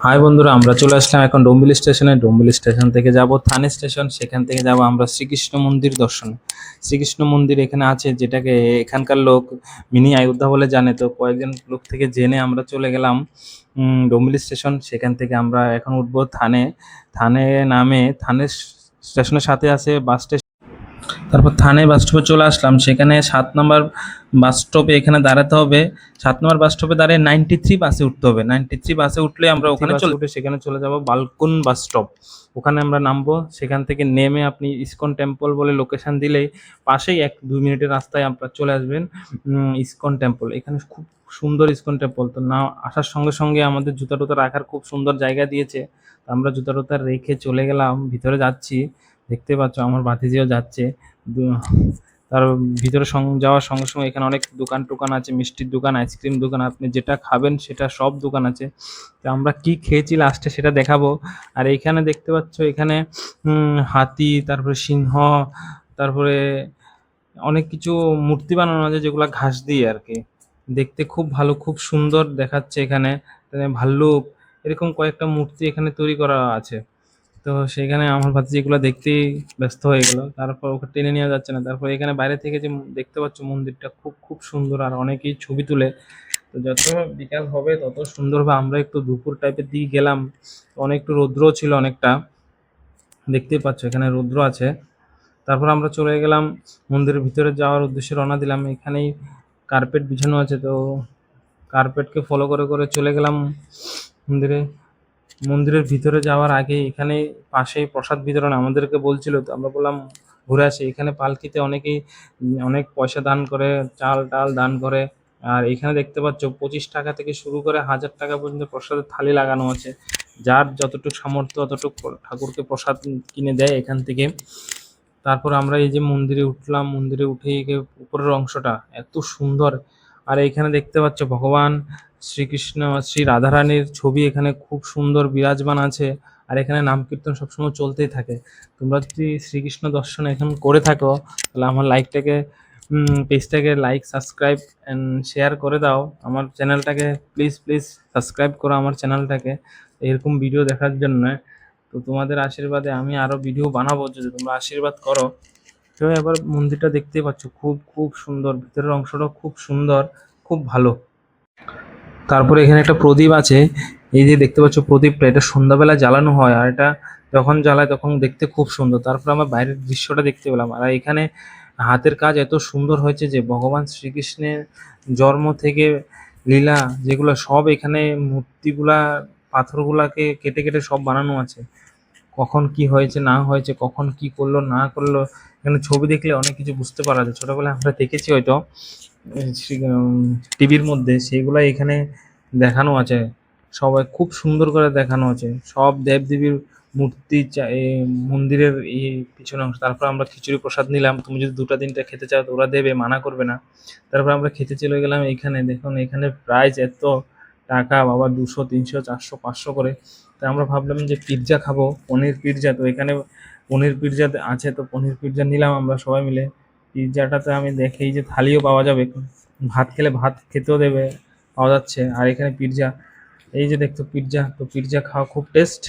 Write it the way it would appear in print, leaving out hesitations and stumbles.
High বন্ধুরা, আমরা চলে আসলাম এখন ডোম্বিলি স্টেশনে। ডোম্বিলি স্টেশন থেকে যাব থানে স্টেশন, সেখান থেকে যাব আমরা শ্রীকৃষ্ণ মন্দির দর্শনে। শ্রীকৃষ্ণ মন্দির এখানে আছে, যেটাকে এখানকার লোক মিনি অযোধ্যা বলে জানে। তো কয়েকজন লোক থেকে জেনে আমরা চলে গেলাম ডোম্বিলি স্টেশন। সেখান থেকে আমরা এখন উঠবো থানে। থানে নামে থানে স্টেশনের সাথে আছে বাস স্টেশন। তারপর থানে বাস স্টপে চলে আসলাম, সেখানে 7 নম্বর বাস স্টপে এখানে দাঁড়াতে হবে। 7 নম্বর বাস স্টপে দাঁড়িয়ে 93 বাসে উঠতে হবে। 93 বাসে উঠলে আমরা ওখানে উঠে সেখানে চলে যাব বালকুন বাস স্টপ। ওখানে আমরা নামবো। সেখান থেকে নেমে আপনি ইসকন টেম্পল বলে লোকেশন দিলেই পাশেই 1-2 মিনিটের রাস্তায় আপনার চলে আসবেন ইসকন টেম্পল। এখানে খুব সুন্দর ইসকন টেম্পল। তো না আসার সঙ্গে সঙ্গে আমাদের জুতা টুতা রাখার খুব সুন্দর জায়গা দিয়েছে। তো আমরা জুতা টুতা রেখে চলে গেলাম, ভিতরে যাচ্ছি। দেখতে পাচ্ছ আমার ভাতিজিও যাচ্ছে। দু- তার ভিতরে যাওয়ার সঙ্গে সঙ্গে এখানে অনেক দোকান টোকান আছে, মিষ্টির দোকান, আইসক্রিম দোকান, আপনি যেটা খাবেন সেটা সব দোকান আছে। তো আমরা কি খেয়েছি লাস্টে সেটা দেখাবো। আর এইখানে দেখতে পাচ্ছ এখানে হাতি, তারপরে সিংহ, তারপরে অনেক কিছু মূর্তি বানানো আছে যেগুলা ঘাস দিয়ে আর কি। দেখতে খুব ভালো, খুব সুন্দর দেখাচ্ছে এখানে। ভাল্লুক এরকম কয়েকটা মূর্তি এখানে তৈরি করা আছে। তো সেখানে আমার ভাতিজি এগুলো দেখতেই ব্যস্ত হয়ে গেল। তারপর ওকে টেনে নিয়ে যাচ্ছে না। তারপর এখানে বাইরে থেকে যে দেখতে পাচ্ছ মন্দিরটা খুব খুব সুন্দর, আর অনেকেই ছবি তুলে। তো যত বিকাল হবে তত সুন্দর হবে। আমরা একটু দুপুর টাইপের দিকে গেলাম, অনেক একটু রৌদ্র ছিল অনেকটা, দেখতেই পাচ্ছ এখানে রৌদ্র আছে। তারপর আমরা চলে গেলাম মন্দিরের ভিতরে যাওয়ার উদ্দেশ্যে রওনা দিলাম। এখানেই কার্পেট বিছানো আছে, তো কার্পেটকে ফলো করে করে চলে গেলাম মন্দিরে। মন্দিরের ভিতরে যাওয়ার আগে এখানে পাশেই প্রসাদ বিতরণ আমাদেরকে বলছিল, তো আমরা বললাম ঘুরে আসি। এখানে পালকিতে অনেকেই অনেক পয়সা দান করে, চাল টাল দান করে। আর এখানে দেখতে পাচ্ছ 25 টাকা থেকে শুরু করে 1000 টাকা পর্যন্ত প্রসাদের থালি লাগানো আছে। যার যতটুকু সামর্থ্য ততটুকু ঠাকুরকে প্রসাদ কিনে দেয় এখান থেকে। তারপর আমরা এই যে মন্দিরে উঠলাম, মন্দিরে উঠে উপরের অংশটা এত সুন্দর। আর এখানে দেখতে পাচ্ছ ভগবান শ্রীকৃষ্ণ, শ্রী রাধারানীর ছবি এখানে খুব সুন্দর বিরাজমান আছে। আর এখানে নাম কীর্তন সবসময় চলতেই থাকে। তোমরা যদি শ্রীকৃষ্ণ দর্শন এখন করে থাকো, তাহলে আমার পেজটাকে লাইক, সাবস্ক্রাইব অ্যান্ড শেয়ার করে দাও। আমার চ্যানেলটাকে প্লিজ প্লিজ সাবস্ক্রাইব করো আমার চ্যানেলটাকে, এরকম ভিডিও দেখার জন্য। তো তোমাদের আশীর্বাদে আমি আরো ভিডিও বানাবো যদি তোমরা আশীর্বাদ করো। তো এবার মন্দিরটা দেখতেই পাচ্ছ খুব খুব সুন্দর, ভিতরের অংশটা খুব সুন্দর, খুব ভালো। তারপরে এখানে একটা প্রদীপ আছে। এই যে দেখতে পাচ্ছ প্রদীপটা, এটা সন্ধ্যাবেলা জ্বালানো হয়, আর এটা যখন জ্বালায় তখন দেখতে খুব সুন্দর। তারপর আমরা বাইরের দৃশ্যটা দেখতে পেলাম। আর এখানে হাতের কাজ এত সুন্দর হয়েছে যে ভগবান শ্রীকৃষ্ণের জন্ম থেকে লীলা যেগুলো সব এখানে মূর্তিগুলা, পাথরগুলাকে কেটে কেটে সব বানানো আছে। কখন কি হয়েছে না হয়েছে, কখন কি করলো না করলো, এখানে ছবি দেখলে অনেক কিছু বুঝতে পারা যায়। ছোটবেলায় আমরা দেখেছি হয়তো টিভির মধ্যে, সেইগুলাই এখানে দেখানো আছে। সবাই খুব সুন্দর করে দেখানো আছে সব দেবদেবীর মূর্তি মন্দিরের এই পিছনে অংশ। তারপর আমরা খিচুড়ি প্রসাদ নিলাম। তুমি যদি 2টা 3টা খেতে চাও তো ওরা দেবে, মানা করবে না। তারপর আমরা খেতে চলে গেলাম। এইখানে দেখুন, এখানে প্রাইস এত টাকা বাবা, 200 300 400 500 করে। তা আমরা ভাবলাম যে পিৎজা খাবো, পনির পিৎজা। তো এখানে পনির পিৎজা আছে, তো পনির পিৎজা নিলাম আমরা সবাই মিলে। পিৎজাটাতে আমি দেখেই যে থালিও পাওয়া যাবে, ভাত খেলে ভাত খেতেও দেবে, পাওয়া যাচ্ছে। আর এখানে পিৎজা, এই যে দেখতো পিৎজা, তো পিৎজা খাওয়া খুব টেস্ট।